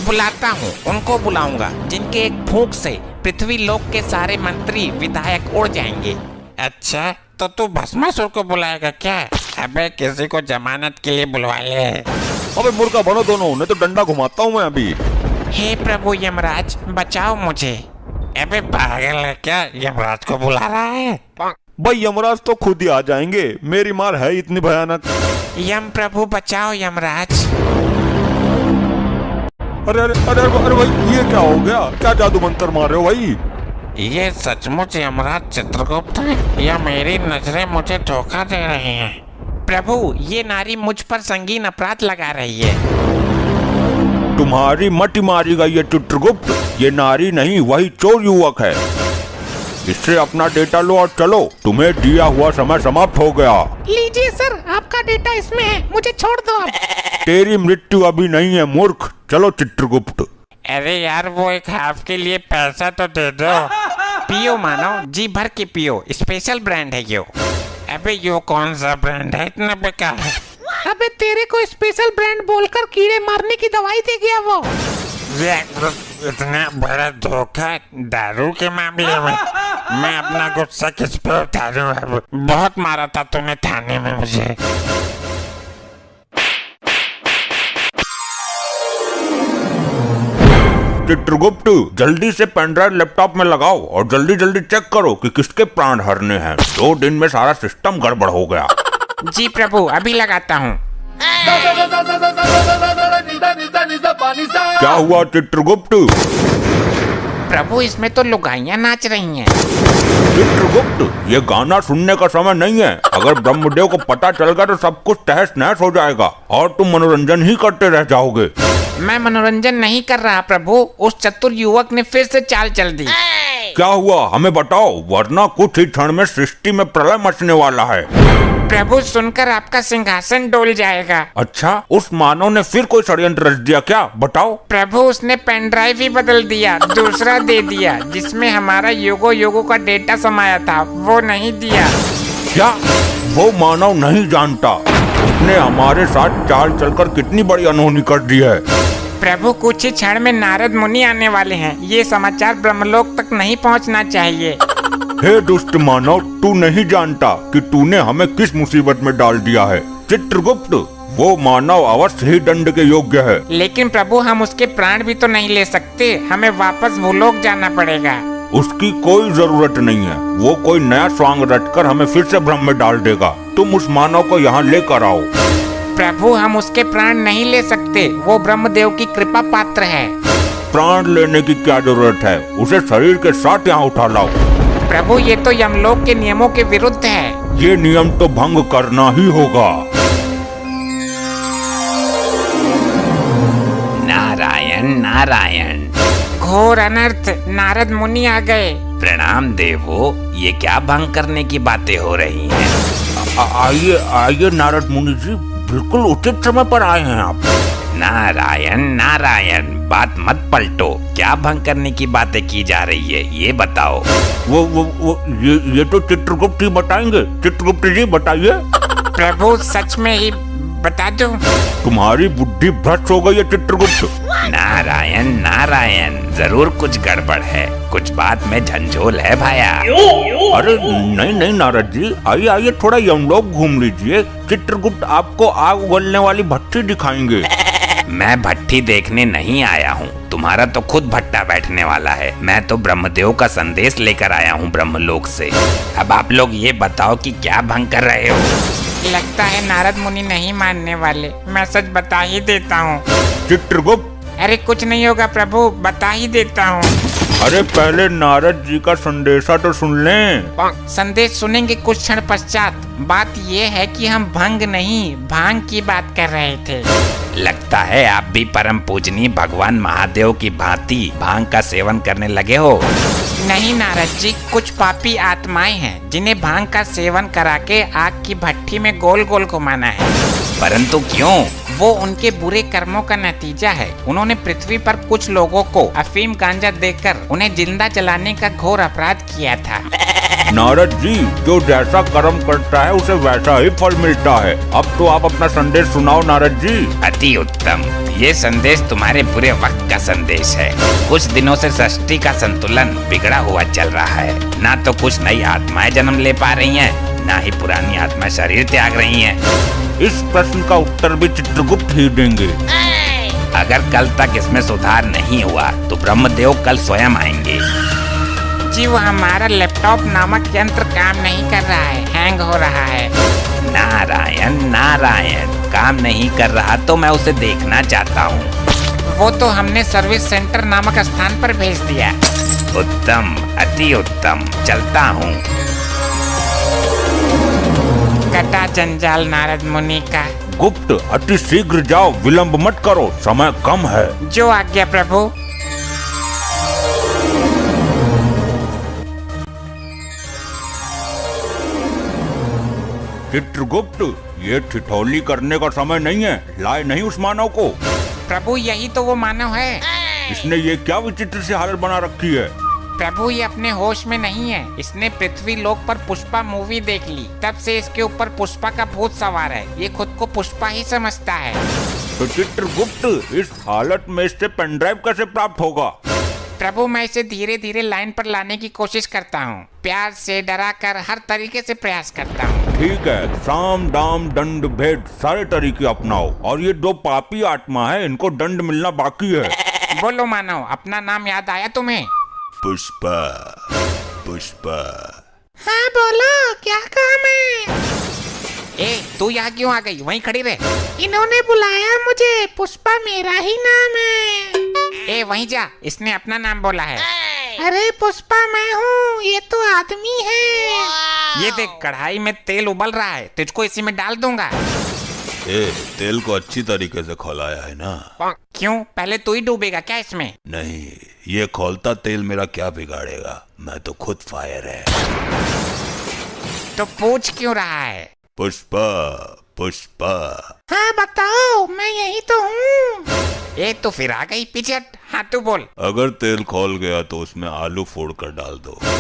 बुलाता हूँ, उनको बुलाऊंगा जिनके एक फूंक से पृथ्वी लोक के सारे मंत्री विधायक उड़ जाएंगे। अच्छा, तो तू भस्मासुर को बुलाएगा क्या? अबे किसी को जमानत के लिए बुलवा ले। अबे मूर्खा बनो दोनों, नहीं तो डंडा घुमाता हूँ मैं अभी। हे प्रभु यमराज, बचाओ मुझे। अबे पागल है क्या, यमराज को बुला रहा है? भाई यमराज तो खुद ही आ जाएंगे, मेरी मार है इतनी भयानक। यम प्रभु बचाओ यमराज। अरे अरे अरे अरे भाई, ये क्या हो गया? क्या जादू मंत्र मार रहे हो भाई? ये सचमुच यमराज चित्रगुप्त है या मेरी नजरें मुझे धोखा दे रही हैं? प्रभु, ये नारी मुझ पर संगीन अपराध लगा रही है। तुम्हारी मटी मारेगा ये चित्रगुप्त, ये नारी नहीं वही चोर युवक है। इससे अपना डेटा लो और चलो, तुम्हें दिया हुआ समय समाप्त हो गया। लीजिए सर, आपका डेटा इसमें है, मुझे छोड़ दो अब। तेरी मृत्यु अभी नहीं है मूर्ख, चलो चित्रगुप्त। अरे यार, वो एक हाफ के लिए पैसा तो दे दो। पियो मानो, जी भर के पियो, स्पेशल ब्रांड है यो। अबे यो कौन सा ब्रांड है, इतना बेकार है? अबे तेरे को स्पेशल ब्रांड बोलकर कीड़े मारने की दवाई दे गया वो। इतना बड़ा धोखा दारू के मामले में। मैं अपना गुस्सा किस पे उतारूं अब? बहुत मारा था तूने थाने में मुझे। चित्रगुप्त, जल्दी से पेनड्राइव लैपटॉप में लगाओ और जल्दी जल्दी चेक करो कि किसके प्राण हरने हैं। 2 दिन में सारा सिस्टम गड़बड़ हो गया। जी प्रभु, अभी लगाता हूँ। क्या हुआ चित्रगुप्त? प्रभु, इसमें तो लुगाइयाँ नाच रही हैं। चित्रगुप्त, ये गाना सुनने का समय नहीं है। अगर ब्रह्मदेव को पता चल गया तो सब कुछ तहस नहस हो जाएगा और तुम मनोरंजन ही करते रह जाओगे। मैं मनोरंजन नहीं कर रहा प्रभु, उस चतुर युवक ने फिर से चाल चल दी। क्या हुआ हमें बताओ, वरना कुछ ही क्षण में सृष्टि में प्रलय मचने वाला है। प्रभु, सुनकर आपका सिंहासन डोल जाएगा। अच्छा, उस मानव ने फिर कोई षड्यंत्र रच दिया क्या? बताओ। प्रभु, उसने पेन ड्राइव ही बदल दिया, दूसरा दे दिया जिसमें हमारा युगों का डेटा समाया था, वो नहीं दिया। क्या वो मानव नहीं जानता उसने हमारे साथ चाल चलकर कितनी बड़ी अनहोनी कर दी है? प्रभु, कुछ ही क्षण में नारद मुनि आने वाले हैं, ये समाचार ब्रह्मलोक तक नहीं पहुंचना चाहिए। हे दुष्ट मानव, तू नहीं जानता कि तूने हमें किस मुसीबत में डाल दिया है। चित्रगुप्त, वो मानव अवश्य ही दंड के योग्य है। लेकिन प्रभु, हम उसके प्राण भी तो नहीं ले सकते, हमें वापस भूलोक जाना पड़ेगा। उसकी कोई जरूरत नहीं है, वो कोई नया स्वांग रचकर हमें फिर से भ्रम में डाल देगा। तुम उस मानव को यहाँ लेकर आओ। प्रभु, हम उसके प्राण नहीं ले सकते, वो ब्रह्मदेव की कृपा पात्र है। प्राण लेने की क्या जरूरत है, उसे शरीर के साथ यहाँ उठा लाओ। प्रभु, ये तो यमलोक के नियमों के विरुद्ध है। ये नियम तो भंग करना ही होगा। नारायण नारायण। घोर अनर्थ, नारद मुनि आ गए। प्रणाम देवो, ये क्या भंग करने की बातें हो रही हैं? आइए आइए नारद मुनि जी, बिल्कुल उचित समय पर आए हैं आप। नारायण नारायण, बात मत पलटो, क्या भंग करने की बातें की जा रही है ये बताओ। वो ये तो चित्रगुप्त ही बताएंगे। चित्रगुप्त जी बताइए। प्रभु, सच में ही बता दो। तुम्हारी बुद्धि भ्रष्ट हो गई है चित्रगुप्त। नारायण नारायण, जरूर कुछ गड़बड़ है, कुछ बात में झंझोल है भाया। अरे नहीं नहीं नारद जी, आइए आइए, थोड़ा यमलोक घूम लीजिए। चित्रगुप्त आपको आग उगलने वाली भट्टी दिखाएंगे। मैं भट्टी देखने नहीं आया हूँ, तुम्हारा तो खुद भट्टा बैठने वाला है। मैं तो ब्रह्मदेव का संदेश लेकर आया हूँ ब्रह्मलोक से। अब आप लोग ये बताओ कि क्या भंग कर रहे हो? लगता है नारद मुनि नहीं मानने वाले, मैं सच बता ही देता हूँ। चित्रगुप्त, अरे कुछ नहीं होगा प्रभु, बता ही देता हूँ। अरे पहले नारद जी का संदेशा तो सुन लें। संदेश सुनेंगे कुछ क्षण पश्चात। बात ये है कि हम भंग नहीं, भांग की बात कर रहे थे। लगता है आप भी परम पूजनीय भगवान महादेव की भांति भांग का सेवन करने लगे हो। नहीं नारद जी, कुछ पापी आत्माएं हैं जिन्हें भांग का सेवन करा के आग की भट्टी में गोल गोल घुमाना है। परंतु क्यों? वो उनके बुरे कर्मों का नतीजा है। उन्होंने पृथ्वी पर कुछ लोगों को अफीम गांजा देकर उन्हें जिंदा जलाने का घोर अपराध किया था। नारद जी, जो जैसा कर्म करता है उसे वैसा ही फल मिलता है। अब तो आप अपना संदेश सुनाओ नारद जी। अति उत्तम। ये संदेश तुम्हारे बुरे वक्त का संदेश है। कुछ दिनों से सृष्टि का संतुलन बिगड़ा हुआ चल रहा है। ना तो कुछ नई आत्माएं जन्म ले पा रही हैं, ना ही पुरानी आत्मा शरीर त्याग रही हैं। इस प्रश्न का उत्तर भी चित्रगुप्त ही देंगे। अगर कल तक इसमें सुधार नहीं हुआ तो ब्रह्मदेव कल स्वयं आएंगे। जी वो हमारा लैपटॉप नामक यंत्र काम नहीं कर रहा है, हैंग हो रहा है। नारायण नारायण, काम नहीं कर रहा तो मैं उसे देखना चाहता हूँ। वो तो हमने सर्विस सेंटर नामक स्थान पर भेज दिया। उत्तम, अति उत्तम, चलता हूँ। कटा जंजाल नारद मुनि का। गुप्त, अति शीघ्र जाओ, विलंब मत करो, समय कम है। जो आज्ञा प्रभु। चित्रगुप्त, ये ठिठौली करने का समय नहीं है। लाए नहीं उस मानव को। प्रभु यही तो वो मानव है। इसने ये क्या विचित्र सी हालत बना रखी है। प्रभु ये अपने होश में नहीं है। इसने पृथ्वी लोक पर पुष्पा मूवी देख ली, तब से इसके ऊपर पुष्पा का भूत सवार है। ये खुद को पुष्पा ही समझता है। तो चित्रगुप्त, इस हालत में इससे पेन ड्राइव कैसे प्राप्त होगा। प्रभु मैं इसे धीरे धीरे लाइन पर लाने की कोशिश करता हूँ। प्यार से डरा कर हर तरीके से प्रयास करता हूँ। ठीक है, साम दाम दंड भेद सारे तरीके अपनाओ। और ये दो पापी आत्मा है, इनको दंड मिलना बाकी है। बोलो मानव, अपना नाम याद आया तुम्हें? पुष्पा, पुष्पा। हाँ बोलो, क्या काम है? ए तू यहाँ क्यों आ गई? वहीं खड़ी रहे। इन्होंने बुलाया मुझे, पुष्पा मेरा ही नाम है। ए वहीं जा, इसने अपना नाम बोला है। अरे पुष्पा मैं हूँ, ये तो आदमी है। ये देख कढ़ाई में तेल उबल रहा है, तुझको इसी में डाल दूंगा। ए, तेल को अच्छी तरीके से खौलाया है ना? क्यों, पहले तू ही डूबेगा क्या इसमें? नहीं, ये खौलता तेल मेरा क्या बिगाड़ेगा, मैं तो खुद फायर है। तो पूछ क्यों रहा है? पुष्पा, पुष्पा। हाँ बताओ, मैं यही तो हूँ। ए तो फिर आ गई, पीछे हट। हाँ तू बोल। अगर तेल खौल गया तो उसमें आलू फोड़ कर डाल दो।